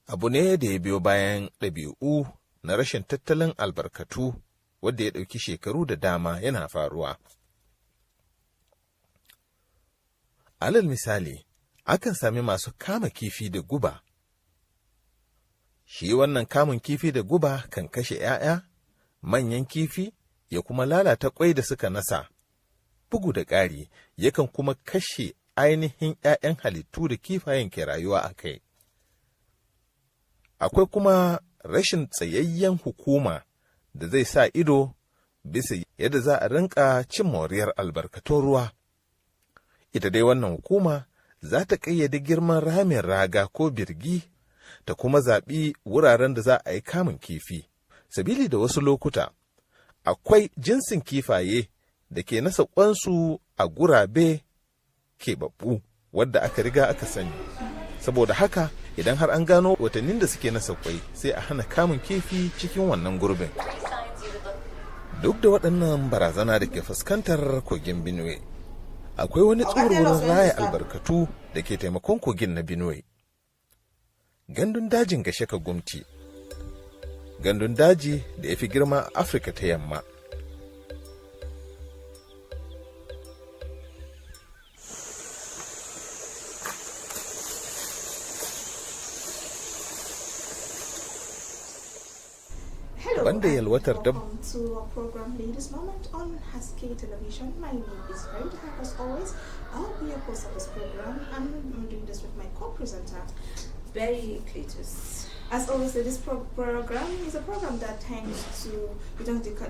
abu ne da ya biyo bayan ɗabi'u na rashin tattalin albarkatu wadda ya ɗauki shekaru da dama yana faruwa. Alal misali, akan sami masu kama kifi da guba. Shi wannan kamun kifi da guba kan kashe ‘ya'ya, manyan kifi, ya kuma lalata ƙwai da suka nasa. Bugu da ƙari, yakan kuma kashe ainihin ‘ya'yan halittu da kifayen ke rayuwa a kai. Akwai kuma rashin tsayayyen hukuma da zai sa ido bisa yadda za a rinka cin moriyar albarkatun ruwa. Ita dai wannan hukuma za ta ƙayyade girman ramin raga ko birgi ta kuma zaɓi wuraren da za a yi kamun kifi. Sabili da wasu lokuta, akwai jinsin kifaye da ke nasa ƙwansu a gurabe keɓaɓɓu wadda aka riga aka sani. Saboda haka, idan har an gano watannin da suke nasa ƙwai, sai a hana kamun kifi cikin wannan gurbin. Duk da waɗannan barazana da ke fuskantar kogin Benue, akwai wani tsoron raya albarkatu da ke taimakon kogin na Benue. Gandun dajin Gashaka Gumti, gandun daji da ya fi girma a Afirka ta Yamma. Banda yalwatar dab. Welcome to our program Ladies Moment on Haske-Tv. My name is Fred. As always, I'll be your host of this program, and I'm doing this with my co-presenter, Very Cletus. As always, this program is a program that tends to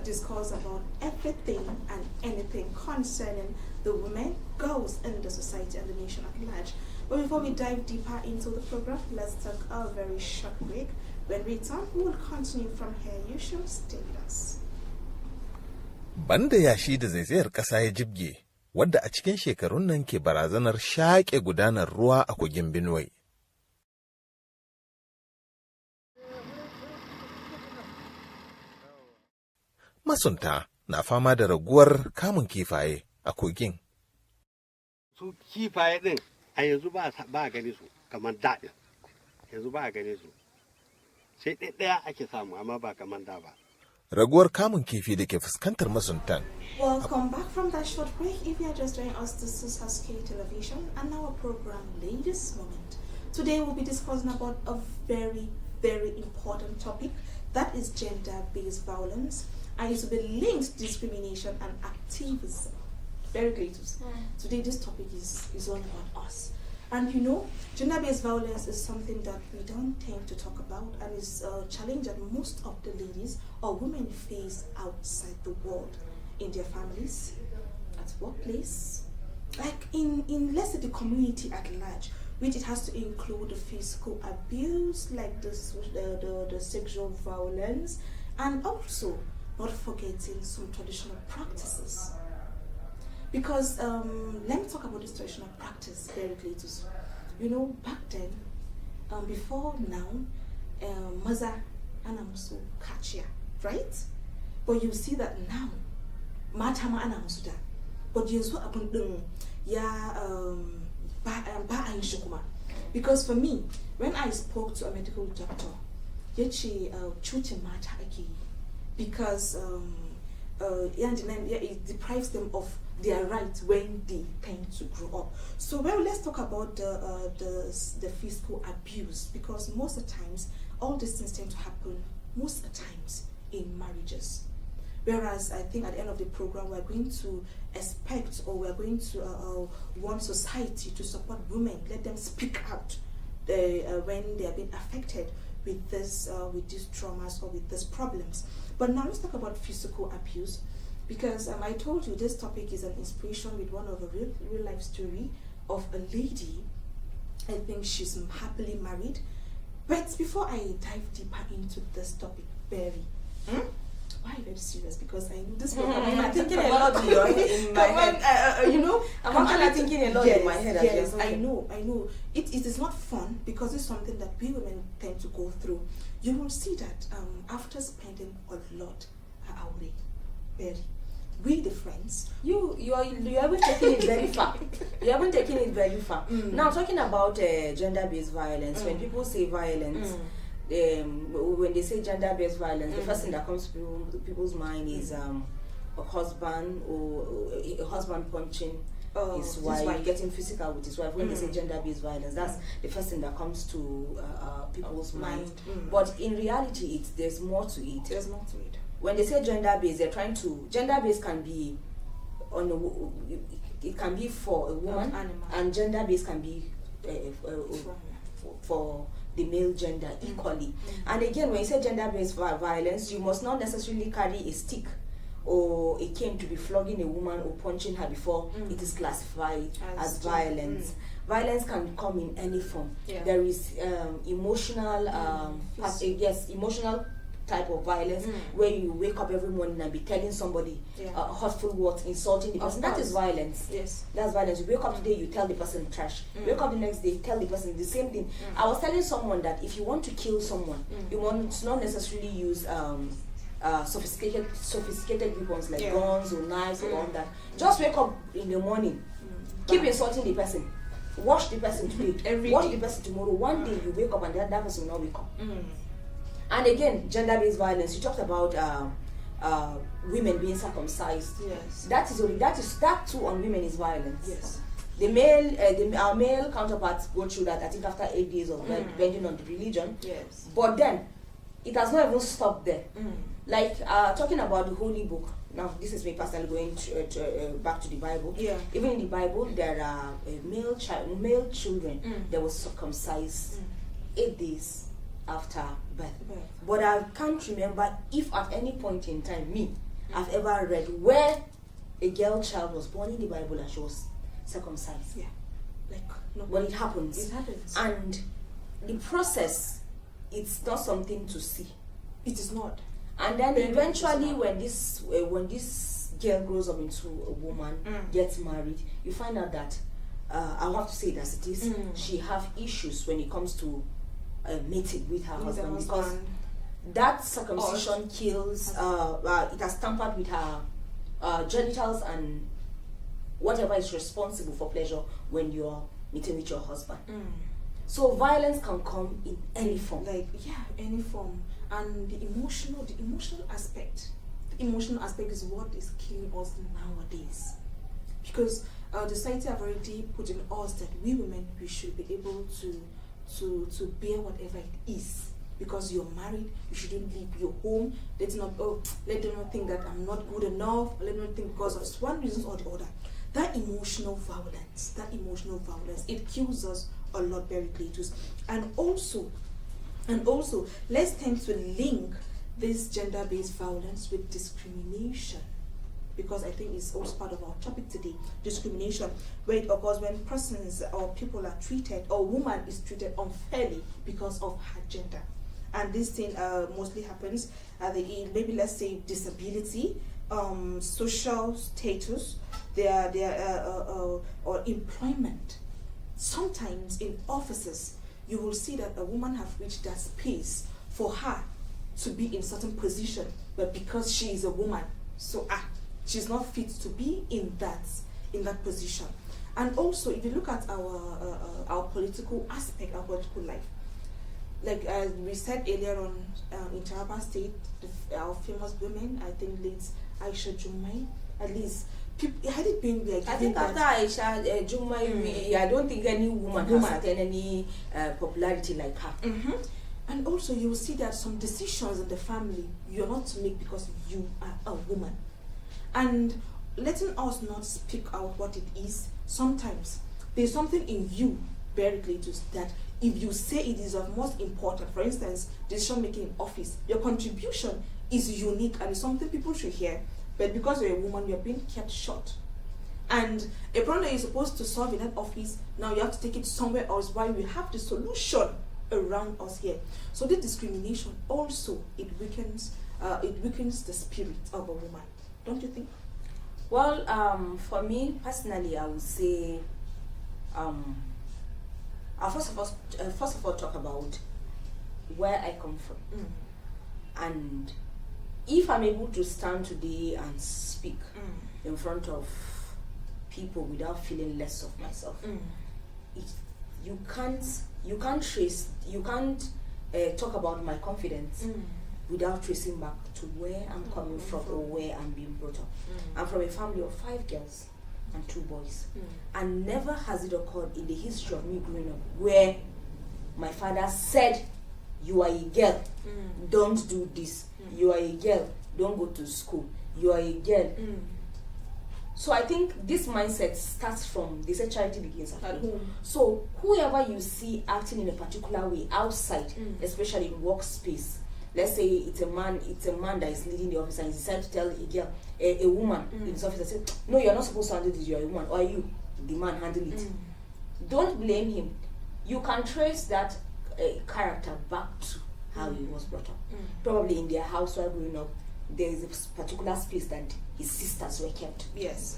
discuss about everything and anything concerning the women, girls in the society and the nation at large. But before we dive deeper into the program, let's take a very short break. When we return, we will continue from here. You should stay with us. Banda yashi da zaizayar ƙasa ya jibge, wadda a cikin shekarun nan ke barazanar shaƙe gudanar ruwa a kogin Benue. Masunta na fama da raguwar kamun kifaye a kogin. Su kifaye ɗin a yanzu ba gani su kamar daɗin, yanzu ba gani su. Sai ɗaya ake samu amma ba kamar da ba. Raguwar kamun kifi da ke fuskantar masuntan. Welcome back from that short break. If you are just joining us, this is Haske-Tv and our program Ladies Moment. Today we'll be discussing about a very, very important topic, that is gender-based violence, and it will be linked to discrimination and activism. Very great. Today this topic is all about us. And you know, gender-based violence is something that we don't tend to talk about, and it's a challenge that most of the ladies or women face outside the world, in their families, at workplace, like in let's say the community at large, which it has to include the physical abuse, like the sexual violence, and also not forgetting some traditional practices. Because let me talk about this traditional practice very clearly. You know, back then, before now, maza ana musu kaciya, right? But you see that now, mata ma ana musu da. But yanzu abun din ya ba a yin shi kuma. Because for me, when I spoke to a medical doctor, yace cutin mata ake yi, because it deprives them of their rights when they tend to grow up. So let's talk about the physical abuse, because most of the times all these things tend to happen most of the times in marriages. Whereas I think at the end of the program we're going to expect, or we're going to want society to support women, let them speak out when they are being affected with these traumas or with these problems. But now let's talk about physical abuse, because I told you this topic is an inspiration with one of a real life story of a lady. I think she's happily married. But before I dive deeper into this topic, Barry, why are you very serious? Because I know this program. I'm thinking a lot in my head. You know, I'm actually thinking a lot in my head. Yes, I know. It is not fun, because it's something that we women tend to go through. You will see that after spending a lot, Barry, we the friends. You haven't taken it very far. You haven't taken it very far. Now talking about gender-based violence, when people say violence, when they say gender-based violence, the first thing that comes to people's mind is a husband or a husband punching his wife, getting physical with his wife. When they say gender-based violence, that's the first thing that comes to people's mind. But in reality, there's more to it. There's more to it. When they say gender-based, they're trying to gender-based can be it can be for a woman, and gender-based can be for the male gender equally. And again, when you say gender-based violence, you must not necessarily carry a stick or a cane to be flogging a woman or punching her before it is classified as violence. Violence can come in any form. There is emotional, emotional type of violence where you wake up every morning and be telling somebody hurtful words, insulting the person. That is violence. Yes, that's violence. You wake up today, you tell the person trash. You wake up the next day, you tell the person the same thing. I was telling someone that if you want to kill someone, you want not necessarily use sophisticated weapons like guns or knives or all that. Just wake up in the morning, keep insulting the person, wash the person today, wash the person tomorrow. One day you wake up and that person will not wake up. And again, gender-based violence. You talked about women being circumcised. Yes, that too on women is violence. Yes, our male counterparts go through that. I think after 8 days of depending on the religion. Yes, but then it has not even stopped there. Like talking about the Holy Book. Now, this is me personally going back to the Bible. Yeah. Even in the Bible, there are male children that were circumcised 8 days after birth. But I can't remember if at any point in time I've ever read where a girl child was born in the Bible and she was circumcised. Yeah. But it happens. It happens. And the process, it's not something to see. It is not. And then eventually when this girl grows up into a woman, gets married, you find out that I'll have to say it as it is, she have issues when it comes to mating with her husband, because that circumcision kills, it has tampered with her genitals and whatever is responsible for pleasure when you're meeting with your husband. So violence can come in any form. Any form. And the emotional aspect. The emotional aspect is what is killing us nowadays. Because the society have already put in us that we women, we should be able to bear whatever it is. Because you're married, you shouldn't leave your home. Let them not think that I'm not good enough. Let them not think because of one reason or the other. That emotional violence, it kills us a lot, very Cletus. And also, let's tend to link this gender-based violence with discrimination, because I think it's also part of our topic today. Discrimination, where it occurs when persons or people are treated, or woman is treated unfairly because of her gender. And this thing mostly happens at the end, maybe let's say disability, social status, or employment. Sometimes in offices, you will see that a woman have reached that space for her to be in certain position, but because she is a woman, so she's not fit to be in that position. And also, if you look at our political aspect, our political life, like as we said earlier on, in Taraba State, our famous women, I think late Aisha Jumai, at least. Had it been like I think after Aisha Jumai, I don't think any woman has attained any popularity like her. And also you will see that some decisions in the family you're not to make because you are a woman. And letting us not speak out what it is, sometimes there's something in you, very Cletus, that if you say it is of most important, for instance, decision making in office, your contribution is unique and it's something people should hear. But because you're a woman, you're being kept short. And a problem that you're supposed to solve in that office, now you have to take it somewhere else while we have the solution around us here. So this discrimination also, it weakens the spirit of a woman. Don't you think? Well, for me personally, I would say, I'll first of all talk about where I come from and if I'm able to stand today and speak in front of people without feeling less of myself, you can't talk about my confidence without tracing back to where I'm coming from or where I'm being brought up. I'm from a family of 5 girls and 2 boys, and never has it occurred in the history of me growing up where my father said, you are a girl, don't do this. You are a girl, don't go to school. You are a girl. So I think this mindset starts from, they say charity begins at home. So whoever you see acting in a particular way outside, especially in workspace, let's say it's a man that is leading the office and he decides to tell a girl, a woman in his office, and say, no, you're not supposed to handle this, you're a woman, or are you the man handle it? Don't blame him. You can trace that character back to how he was brought up. Probably in their house while growing up, there is a particular space that his sisters were kept. Yes.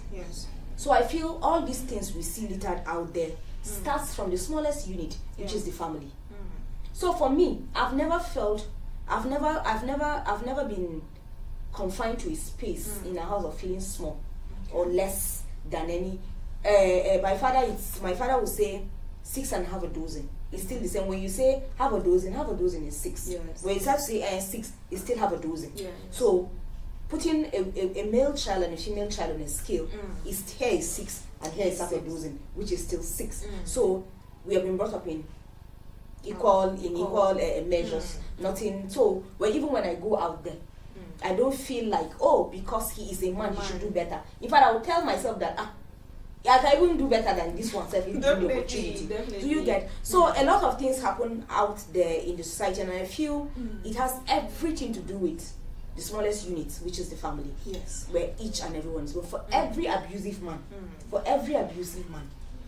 So I feel all these things we see littered out there starts from the smallest unit, which is the family. So for me, I've never been confined to a space in a house of feeling small or less than any. My father would say 6 and half a dozen. It's still the same. When you say half a dozen is 6. Yes. When you start to say 6, it's still half a dozen. Yes. So putting a male child and a female child on a scale, here is 6 and here is half a dozen, which is still 6. So we have been brought up in equal measures. Nothing. So even when I go out there, I don't feel like, oh, because he is a man, he should do better. In fact, I will tell myself that I can even do better than this one. If the opportunity. Do you get? So a lot of things happen out there in the society, and I feel it has everything to do with the smallest unit, which is the family. Yes. Where each and everyone is going. For every abusive man,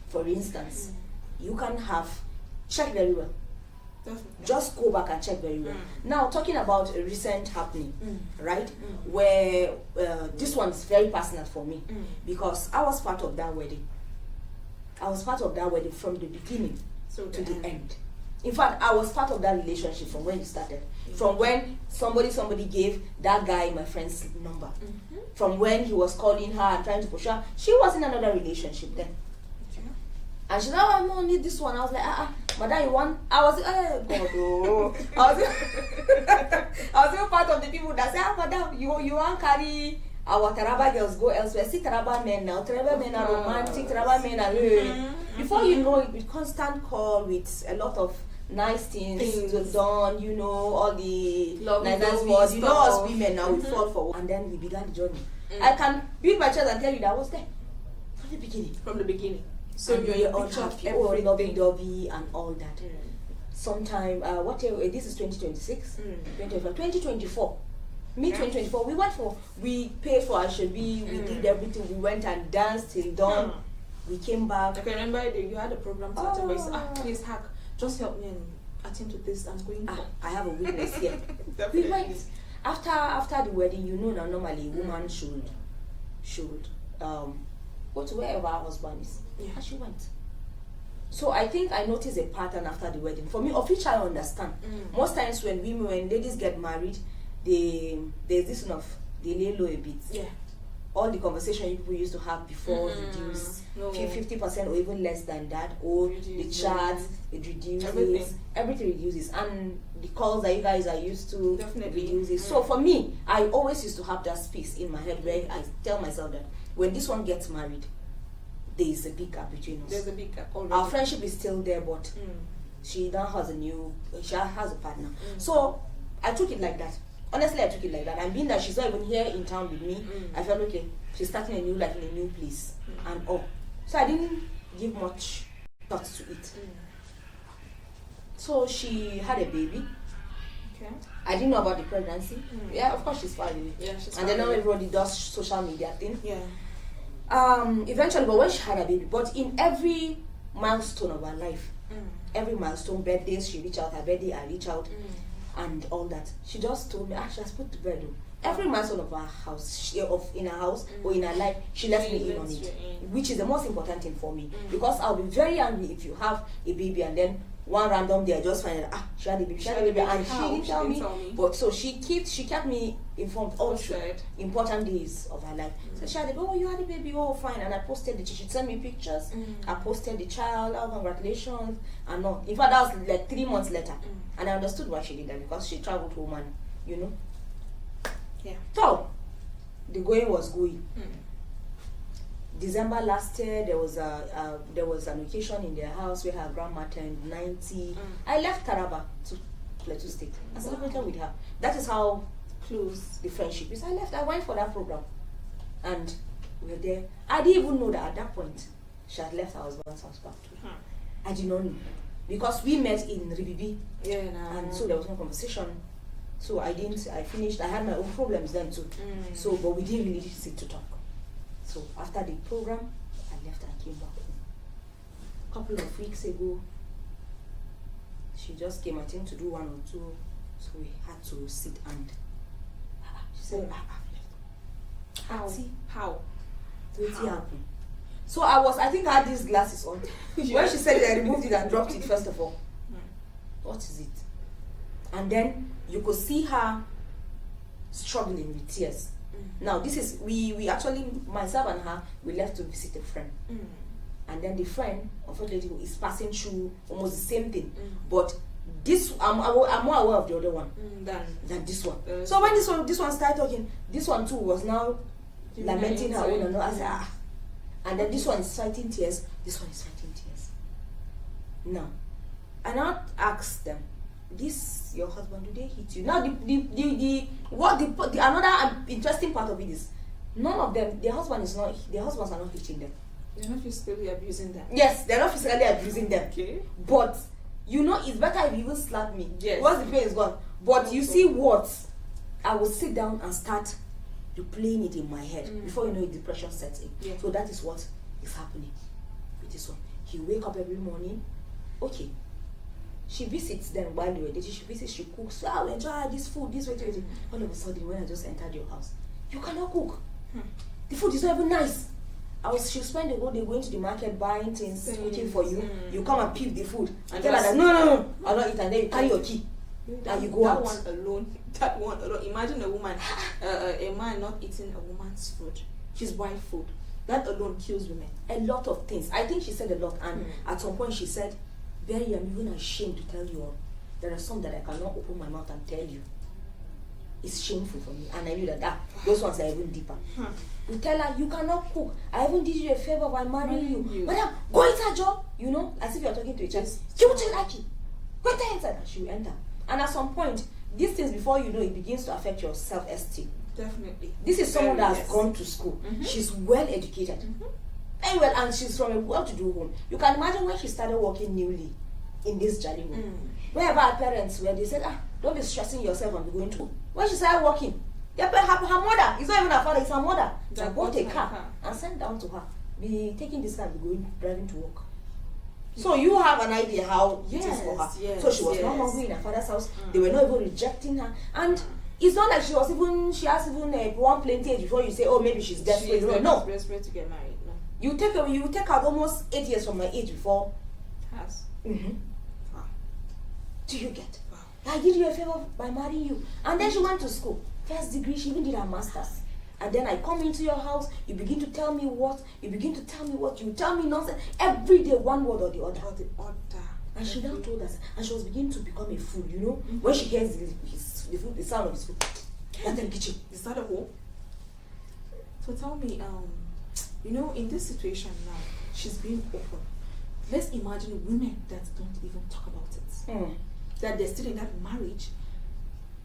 for instance, you can check very well. Definitely. Just go back and check very well. Now, talking about a recent happening, right? Where this one's very personal for me because I was part of that wedding. I was part of that wedding from the beginning to the end. In fact, I was part of that relationship from when it started. From when somebody gave that guy my friend's number. From when he was calling her and trying to push her. She was in another relationship then. And she said, oh, I don't need this one. I was like, madam, you want? I was even part of the people that say, madam, you want carry our Taraba girls go elsewhere. See Taraba men now. Taraba men are romantic. Taraba men are before you know it, with constant call, with a lot of nice things to done, all the nice words. You know us women now, we fall for one. And then we began the journey. I can beat my chest and tell you that I was there from the beginning. From the beginning. So you're all happy, all lovey-dovey and all that. Sometime, this is 2026, 2024. Mid-2024, we paid for Haske-Tv, we did everything, we went and danced till dawn. We came back. I can remember you had a program to attend, but you said, please, Hak, just help me and attend to this, I'm going for. I have a witness here. We went. After the wedding, now normally a woman should go to wherever her husband is. And she went. So I think I noticed a pattern after the wedding. For me, of which I understand. Most times when ladies get married, there's this they lay low a bit. Yeah. All the conversation people used to have before reduce 50% or even less than that, or the chat, it reduces, everything reduces, and the calls that you guys are used to reduces. So for me, I always used to have that space in my head where I tell myself that when this one gets married, there is a big gap between us. There's a big gap already. Our friendship is still there, but she now has a partner. So I took it like that. Honestly, I took it like that. And being that she's not even here in town with me, I felt okay, she's starting a new life in a new place and all. So I didn't give much thought to it. So she had a baby. Okay. I didn't know about the pregnancy. Yeah, of course she's far away. Yeah, she's and then now everybody does social media thing. Yeah. Eventually, but when she had a baby, but in every milestone of her life, every milestone, birthdays, she reach out, her birthday, I reach out, and all that. She just told me, she has put to bed. Every milestone of her house, in her house or in her life, she lets me in on it, which is the most important thing for me. Because I'll be very angry if you have a baby and then one random day I just find out she had a baby, and she didn't tell me. But so she kept me informed all through important days of her life. So she had a baby, oh, you had a baby, oh fine, and I posted it. She sent me pictures. I posted the child, oh congratulations, and all. In fact, that was like 3 months later, and I understood why she did that, because she traveled home and Yeah. So the going was going. December last year, there was an occasion in their house where her grandma turned 90. I left Taraba to Plateau State. I celebrated with her. That is how close the friendship is. I went for that program, and we were there. I didn't even know that at that point she had left her husband's house back to. I did not know, because we met in Ribibi, and so there was no conversation. So I finished. I had my own problems then too. So, but we didn't really sit to talk. So after the program, I left and came back home. A couple of weeks ago, she just came, I think, to do 1 or 2. So we had to sit and she said, I've left. How? What happened? So I think I had these glasses on. When she said it, I removed it and dropped it first of all. What is it? And then you could see her struggling with tears. Now this is we actually, myself and her, we left to visit a friend, and then the friend unfortunately is passing through almost the same thing, but this I'm more aware of the other one than this one. So when this one started talking, this one too was now lamenting her own, and I said and then this one is fighting tears, this one is fighting tears. Now, and I asked them, this your husband, do they hit you? Now the another interesting part of it is, none of them, their husbands are not hitting them. They're not physically abusing them. Yes, they're not physically abusing them. Okay. But it's better if you even slap me. Yes. Once the pain is gone. But you see what? I will sit down and start replaying it in my head before you know it, depression sets in. Yeah. So that is what is happening with this one. He wake up every morning. Okay. She visits them while they were dating. She visits, she cooks. I will enjoy this food, this way. All of a sudden, when I just entered your house, you cannot cook. The food is not even nice. She'll spend the whole day going to the market, buying things, cooking for you. You come and pick the food and tell her that no, I'll not eat, and then you carry your key and you go out. That one alone. Imagine a woman, a man not eating a woman's food, his wife's food. That alone kills women. A lot of things. I think she said a lot, and at some point she said, "Very, I'm even ashamed to tell you all. There are some that I cannot open my mouth and tell you. It's shameful for me." And I knew that those ones are even deeper. You tell her, you cannot cook. I even did you a favor by marrying you. Madam, go into her job. As if you're talking to a child. She will tell you, go inside. And she will enter. And at some point, these things, before you know, it begins to affect your self-esteem. Definitely. This is someone that has gone to school. She's well educated. Very well, and she's from a well-to-do home. You can imagine when she started working newly in this Jolly home. Wherever her parents were, they said, don't be stressing yourself and be going to. When she started working, her mother, it's not even her father, it's her mother. She bought a car and sent down to her. Be taking this car, be driving to work. So you have an idea how it is for her. So she was not hungry in her father's house. They were not even rejecting her. And it's not like she has even one plenty age before you say, oh, maybe she's desperate. No. Desperate to get married. No. You take her almost 8 years from my age before. Has. Wow. Do you get? Wow. I did you a favor by marrying you. And then she went to school. First degree, she even did her master's. And then I come into your house, you begin to tell me what, you tell me nonsense. Every day, one word or the other. And she now told us, and she was beginning to become a fool, when she hears the sound of his food. And then kitchen. Is that a hole? So tell me, in this situation now, she's being open. Let's imagine women that don't even talk about it. That they're still in that marriage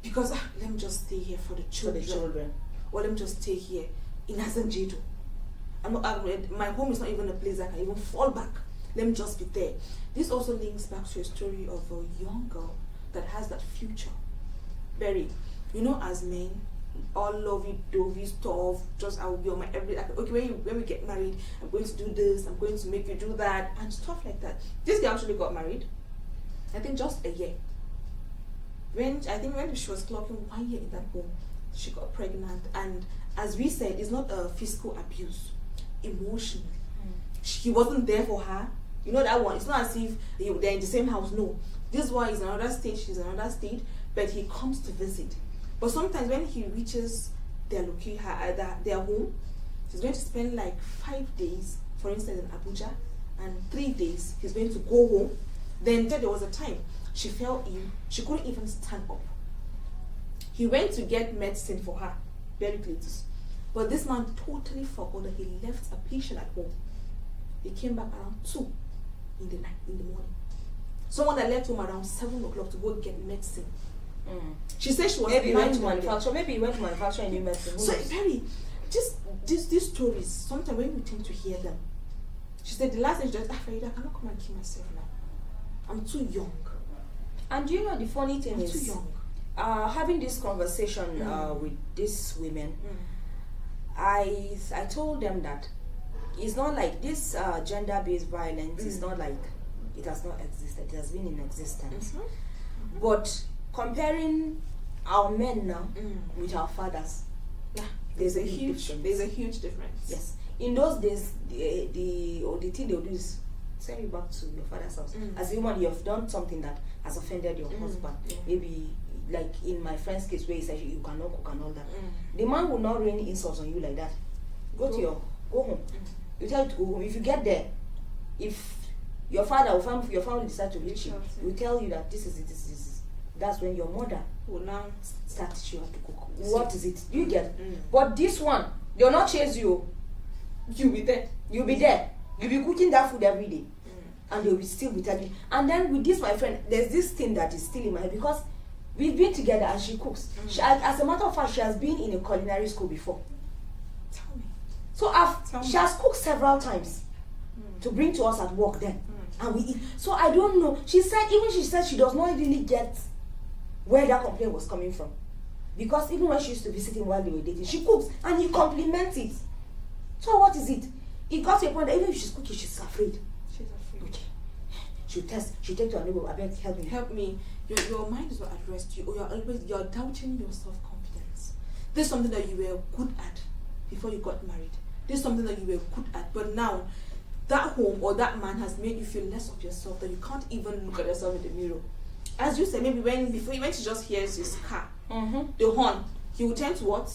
because let me just stay here for the children. Or let me just stay here in Azanjedo. My home is not even a place I can even fall back. Let me just be there. This also links back to a story of a young girl that has that future. Very, as men, all lovey-dovey stuff, just I will be on my everyday, okay, when we get married, I'm going to do this, I'm going to make you do that, and stuff like that. This girl actually got married, I think just a year. When she was clocking 1 year in that home, she got pregnant, and as we said, it's not a physical abuse, emotional. He wasn't there for her. You know that one. It's not as if they're in the same house. No, this one is another state. She's another state, but he comes to visit. But sometimes when he reaches their location, their home, he's going to spend like 5 days, for instance, in Abuja, and 3 days he's going to go home. Then there was a time she fell ill. She couldn't even stand up. He went to get medicine for her, very close. But this man totally forgot that he left a patient at home. He came back around 2 in the night, in the morning. Someone that left home around 7 o'clock to go get medicine. She said she was maybe he went to manufacture. Maybe he went to manufacture a new medicine. So very, just these stories. Sometimes when we tend to hear them, she said the last thing she just, Farida, I cannot come and kill myself now. I'm too young. And you know the funny thing is, too young. Having this conversation with these women, I told them that it's not like this gender-based violence is not like it has not existed. It has been in existence. But comparing our men now with our fathers, there's a huge difference. Yes. In those days, the thing they would do is send you back to your father's house. As a woman, you have done something that has offended your husband. Maybe like in my friend's case where he said you cannot cook and all that. The man will not rain insults on you like that. Go home. You tell him to go home. If you get there, if your father or your family decide to reach you, will tell you that this is it. That's when your mother will now start teaching you how to cook. What is it? You get. But this one, they'll not chase you. You'll be there. You'll be cooking that food every day. And they'll be still be telling you. And then with this, my friend, there's this thing that is still in my head because we've been together and she cooks. As a matter of fact, she has been in a culinary school before. Tell me. So she has cooked several times to bring to us at work then. And we eat. So I don't know. She said she does not really get where that complaint was coming from. Because even when she used to visit him while they were dating, she cooks and he compliments it. So what is it? It got to a point that even if she's cooking, she's afraid. She's afraid. Okay. She'll take to her neighbor, I beg, help me. Your mind is not at rest. You're doubting your self-confidence. This is something that you were good at before you got married. This is something that you were good at, but now that home or that man has made you feel less of yourself, that you can't even look at yourself in the mirror. As you said, maybe before she just hears his car, the horn, he will tend to what?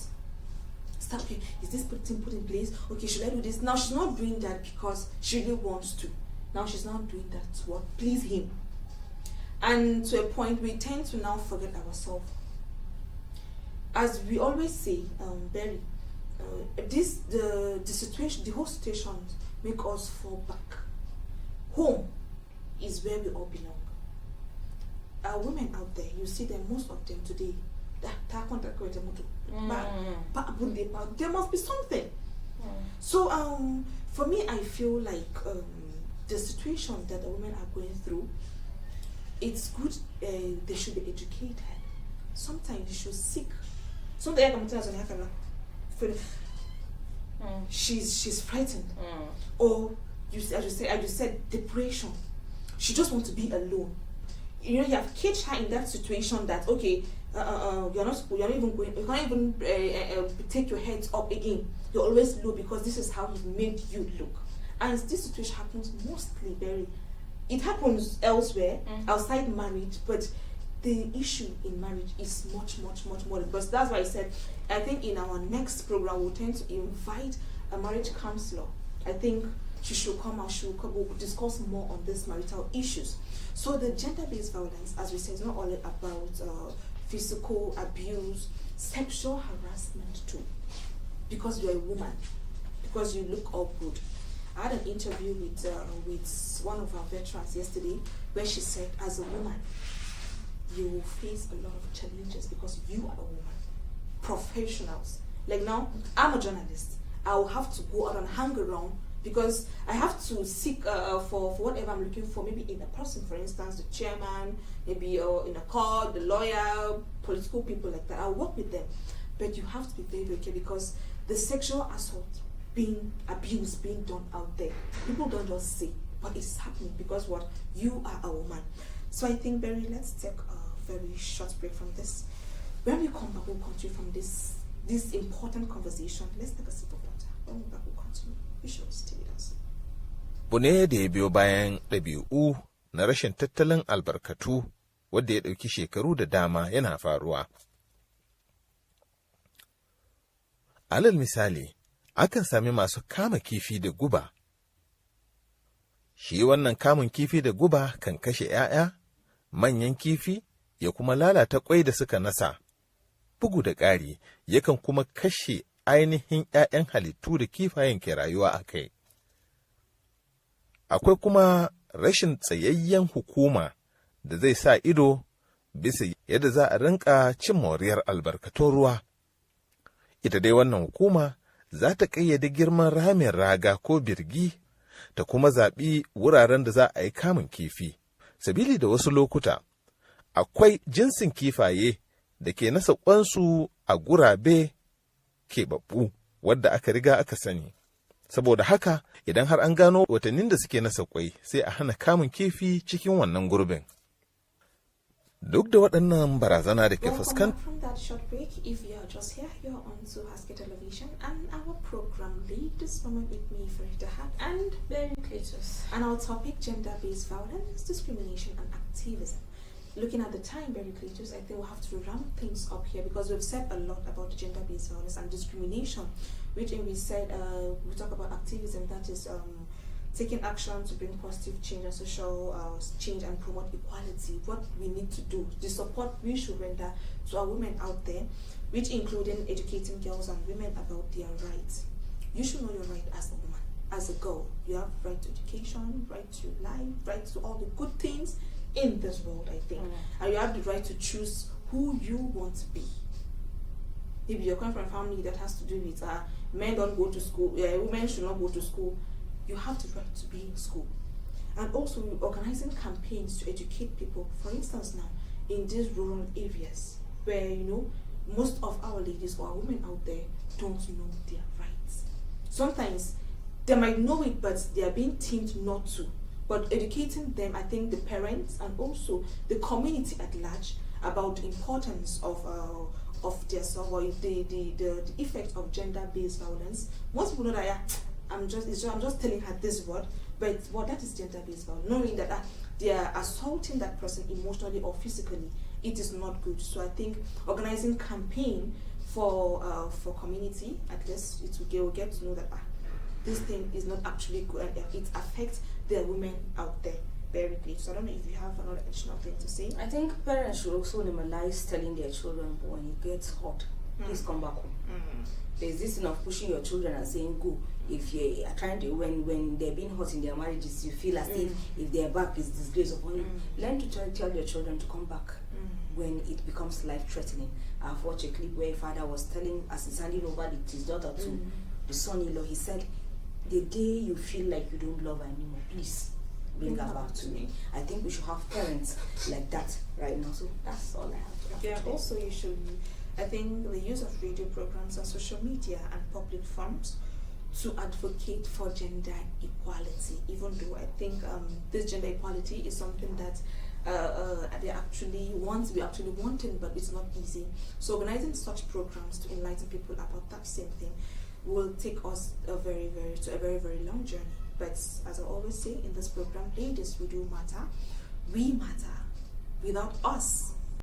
Stop. Okay, is this thing put in place? Okay, should I do this? Now she's not doing that because she really wants to. Now she's not doing that to what? Please him. And to a point, we tend to now forget ourselves. As we always say, Barry, the situation, the whole situation make us fall back. Home is where we all belong. Women out there, you see them, most of them today, there must be something. So for me, I feel like the situation that the women are going through, it's good. They should be educated. Sometimes you should seek. She's frightened, or as you said, depression. She just wants to be alone. You know, you have caged her in that situation that okay, you're not even going. You can't even take your head up again. You're always low because this is how he made you look. And this situation happens mostly it happens elsewhere, outside marriage, but the issue in marriage is much more. Because that's why I said, I think in our next program we'll tend to invite a marriage counselor. I think she should come out, we'll discuss more on these marital issues. So the gender-based violence, as we said, is not only about physical abuse, sexual harassment too. Because you're a woman, because you look all good. I had an interview with one of our veterans yesterday where she said, as a woman, you will face a lot of challenges because you are a woman. Professionals. Like now, I'm a journalist. I will have to go out and hang around because I have to seek for whatever I'm looking for, maybe in a person, for instance, the chairman, maybe in a court, the lawyer, political people like that. I'll work with them. But you have to be very, very careful because the sexual assault, abuse being done out there, people don't just say, but it's happening because what? You are a woman. So I think, Barry, let's take a very short break from this. When we come back, we'll continue from this important conversation. Let's take a sip of water. When we're back, we'll continue. You should stay with us. abu ne da ya biyo bayan ɗabi'u na rashin tattalin albarkatu wadda ya ɗauki shekaru da dama yana faruwa. Alal misali, akan sami masu kama kifi da guba. Shi wannan kamun kifi da guba kan kashe ‘ya'ya, manyan kifi, ya kuma lalata ƙwai da suka nasa. Bugu da ƙari, yakan kuma kashe ainihin ‘ya'yan halittu da kifayen ke rayuwa a kai. Akwai kuma rashin tsayayyen hukuma da zai sa ido bisa yadda za a rinka cin moriyar albarkatun ruwa. Ita dai wannan hukuma za ta ƙayyade girman ramin raga ko birgi ta kuma zaɓi wuraren da za a yi kamun kifi. Sabili da wasu lokuta, akwai jinsin kifaye da ke nasa ƙwansu a gurabe keɓaɓɓu wadda aka riga aka sani. Saboda haka, idan har an gano watannin da suke nasa ƙwai, sai a hana kamun kifi cikin wannan gurbin. Duk da waɗannan barazana da ke fuskanta. From that short break, if you are just here, you are on to Haske-Tv and our program Lead This Moment with me, Farida Haq and Very Cletus. And our topic, gender-based violence, discrimination and activism. Looking at the time, very Cletus, I think we'll have to ramp things up here because we've said a lot about gender-based violence and discrimination, which we said we talk about activism, that is taking action to bring positive change and social change and promote equality. What we need to do, the support we should render to our women out there, which including educating girls and women about their rights. You should know your right as a woman, as a girl. You have right to education, right to life, right to all the good things in this world, I think. And you have the right to choose who you want to be. If you're coming from a family that has to do with men don't go to school, women should not go to school, you have the right to be in school. And also organizing campaigns to educate people. For instance now, in these rural areas where, most of our ladies or our women out there don't know their rights. Sometimes they might know it, but they are being teamed not to. But educating them, I think the parents and also the community at large about the importance of their self or the effect of gender-based violence. Most people know that I'm just telling her this word, but that is gender-based violence. Knowing that they are assaulting that person emotionally or physically, it is not good. So I think organizing campaign for community, at least it will get to know that this thing is not actually good and it affects the women out there very clearly. So I don't know if you have another additional thing to say. I think parents should also normalize telling their children when it gets hot, please come back home. There's this thing of pushing your children and saying go. If you are trying to, when they're being hot in their marriages, you feel as if their back is disgrace upon you. Learn to tell your children to come back when it becomes life-threatening. I've watched a clip where a father was telling, as he's handing over his daughter to the son-in-law, he said, the day you feel like you don't love her anymore, please bring her back to me. I think we should have parents like that right now. So that's all I have to Yeah, also you should, I think the use of radio programs and social media and public forums to advocate for gender equality, even though I think this gender equality is something that they actually want, we actually wanting, but it's not easy. So organizing such programs to enlighten people about that same thing will take us a very, very long journey. But as I always say in this program, ladies, we do matter. We matter. Without us,